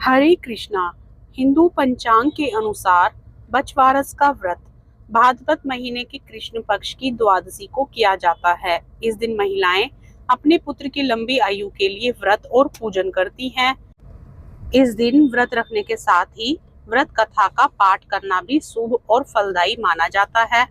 हरे कृष्णा। हिंदू पंचांग के अनुसार बछवारस का व्रत भाद्रपद महीने के कृष्ण पक्ष की द्वादशी को किया जाता है। इस दिन महिलाएं अपने पुत्र की लंबी आयु के लिए व्रत और पूजन करती हैं। इस दिन व्रत रखने के साथ ही व्रत कथा का पाठ करना भी शुभ और फलदायी माना जाता है।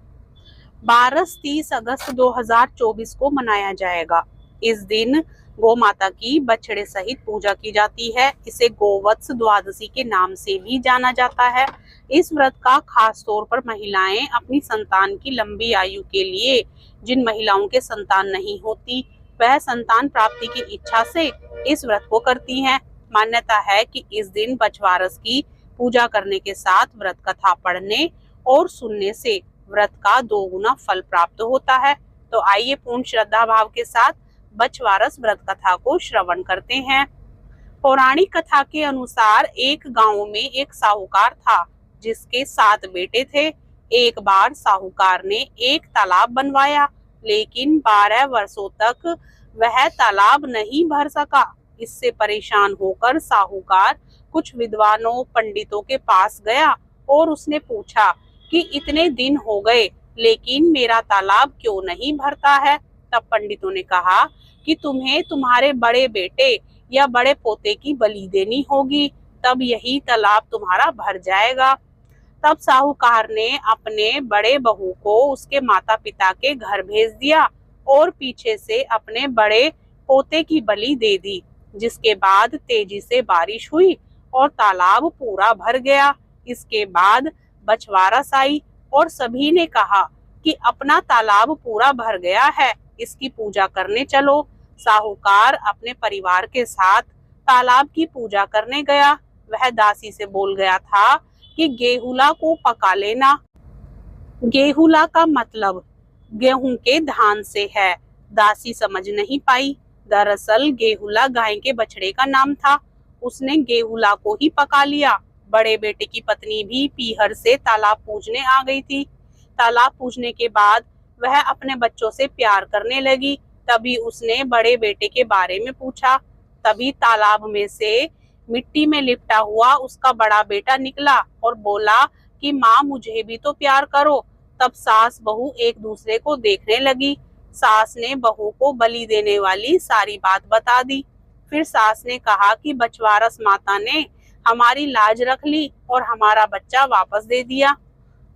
बारस 30 अगस्त 2024 को मनाया जाएगा। इस दिन गौ माता की बछड़े सहित पूजा की जाती है। इसे गोवत्स द्वादशी के नाम से भी जाना जाता है। इस व्रत का खास तौर पर महिलाएं अपनी संतान की लंबी आयु के लिए, जिन महिलाओं के संतान नहीं होती, वह संतान प्राप्ति की इच्छा से इस व्रत को करती हैं। मान्यता है कि इस दिन बछवारस की पूजा करने के साथ व्रत कथा पढ़ने और सुनने से व्रत का 2 गुना फल प्राप्त होता है। तो आइए पूर्ण श्रद्धा भाव के साथ बछवारस व्रत कथा को श्रवण करते हैं। पौराणिक कथा के अनुसार एक गांव में एक साहूकार था जिसके 7 बेटे थे। एक बार साहूकार ने एक तालाब बनवाया, लेकिन 12 वर्षों तक वह तालाब नहीं भर सका। इससे परेशान होकर साहूकार कुछ विद्वानों पंडितों के पास गया और उसने पूछा कि इतने दिन हो गए लेकिन मेरा तालाब क्यों नहीं भरता है। तब पंडितों ने कहा कि तुम्हें तुम्हारे बड़े बेटे या बड़े पोते की बलि देनी होगी, तब यही तालाब तुम्हारा भर जाएगा। तब साहूकार ने अपने बड़े बहू को उसके माता पिता के घर भेज दिया और पीछे से अपने बड़े पोते की बलि दे दी, जिसके बाद तेजी से बारिश हुई और तालाब पूरा भर गया। इसके बाद बछवारस आई और सभी ने कहा कि अपना तालाब पूरा भर गया है, इसकी पूजा करने चलो। साहूकार अपने परिवार के साथ तालाब की पूजा करने गया। वह दासी से बोल गया था कि गेहुला को पका लेना। गेहुला का मतलब गेहूं के धान से है। दासी समझ नहीं पाई। दरअसल गेहुला गाय के बछड़े का नाम था। उसने गेहुला को ही पका लिया। बड़े बेटे की पत्नी भी पीहर से तालाब पूजने आ गई थी। तालाब पूजने के बाद वह अपने बच्चों से प्यार करने लगी। तभी उसने बड़े बेटे के बारे में पूछा। तभी तालाब में से मिट्टी में लिपटा हुआ उसका बड़ा बेटा निकला और बोला कि माँ मुझे भी तो प्यार करो। तब सास बहू एक दूसरे को देखने लगी। सास ने बहू को बलि देने वाली सारी बात बता दी। फिर सास ने कहा कि बछवारस माता ने हमारी लाज रख ली और हमारा बच्चा वापस दे दिया।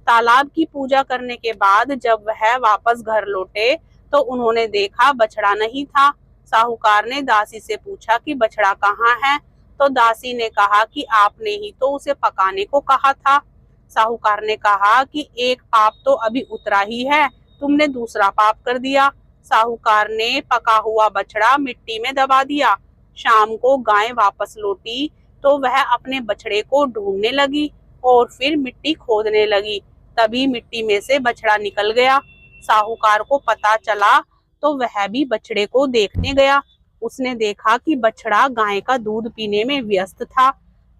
तालाब की पूजा करने के बाद जब वह वापस घर लौटे तो उन्होंने देखा बछड़ा नहीं था। साहूकार ने दासी से पूछा कि बछड़ा कहाँ है, तो दासी ने कहा कि आपने ही तो उसे पकाने को कहा था। साहूकार ने कहा कि एक पाप तो अभी उतरा ही है, तुमने दूसरा पाप कर दिया। साहूकार ने पका हुआ बछड़ा मिट्टी में दबा दिया। शाम को गाय वापस लौटी तो वह अपने बछड़े को ढूंढने लगी और फिर मिट्टी खोदने लगी। तभी मिट्टी में से बछड़ा निकल गया। साहूकार को पता चला तो वह भी बछड़े को देखने गया। उसने देखा कि बछड़ा गाय का दूध पीने में व्यस्त था।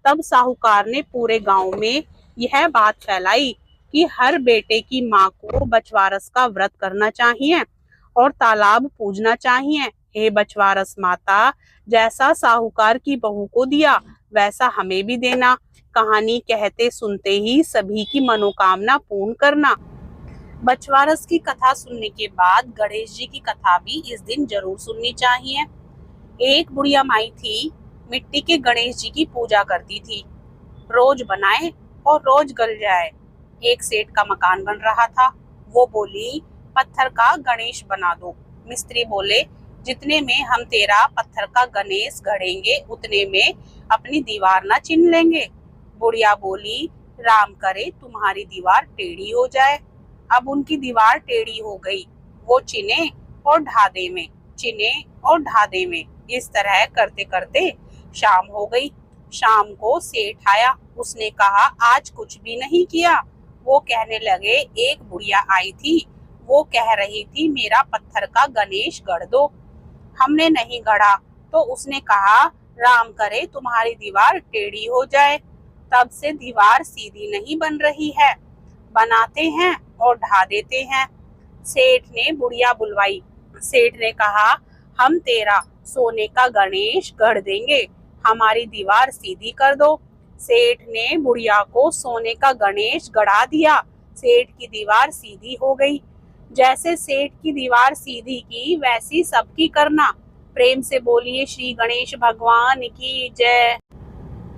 तब साहूकार ने पूरे गांव में यह बात फैलाई कि हर बेटे की माँ को बछवारस का व्रत करना चाहिए और तालाब पूजना चाहिए। हे बछवारस माता, जैसा साहूकार की बहू को दिया वैसा हमें भी देना। कहानी कहते सुनते ही सभी की मनोकामना पूर्ण करना। बछवारस की कथा सुनने के बाद गणेश जी की कथा भी इस दिन जरूर सुननी चाहिए। एक बुढ़िया माई थी, मिट्टी के गणेश जी की पूजा करती थी। रोज बनाए और रोज गल जाए। एक सेठ का मकान बन रहा था। वो बोली, पत्थर का गणेश बना दो। मिस्त्री बोले, जितने में हम तेरा पत्थर का गणेश गढ़ेंगे उतने में अपनी दीवार ना चिन्ह लेंगे। बुढ़िया बोली, राम करे तुम्हारी दीवार टेढ़ी हो जाए। अब उनकी दीवार टेढ़ी हो गई। वो चिने और ढादे में, चिने और ढादे में, इस तरह करते करते शाम हो गई। शाम को सेठ आया। उसने कहा, आज कुछ भी नहीं किया। वो कहने लगे, एक बुढ़िया आई थी, वो कह रही थी मेरा पत्थर का गणेश गढ़ दो। हमने नहीं गढ़ा तो उसने कहा, राम करे तुम्हारी दीवार टेढ़ी हो जाए। तब से दीवार सीधी नहीं बन रही है, बनाते हैं और ढा देते हैं। सेठ ने बुढ़िया बुलवाई। सेठ ने कहा, हम तेरा सोने का गणेश गढ़ देंगे, हमारी दीवार सीधी कर दो। सेठ ने बुढ़िया को सोने का गणेश गढ़ा दिया। सेठ की दीवार सीधी हो गई। जैसे सेठ की दीवार सीधी की वैसी सबकी करना। प्रेम से बोलिए श्री गणेश भगवान की जय।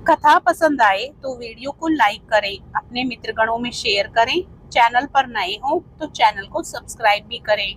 कथा पसंद आए तो वीडियो को लाइक करें, अपने मित्रगणों में शेयर करें। चैनल पर नए हो तो चैनल को सब्सक्राइब भी करें।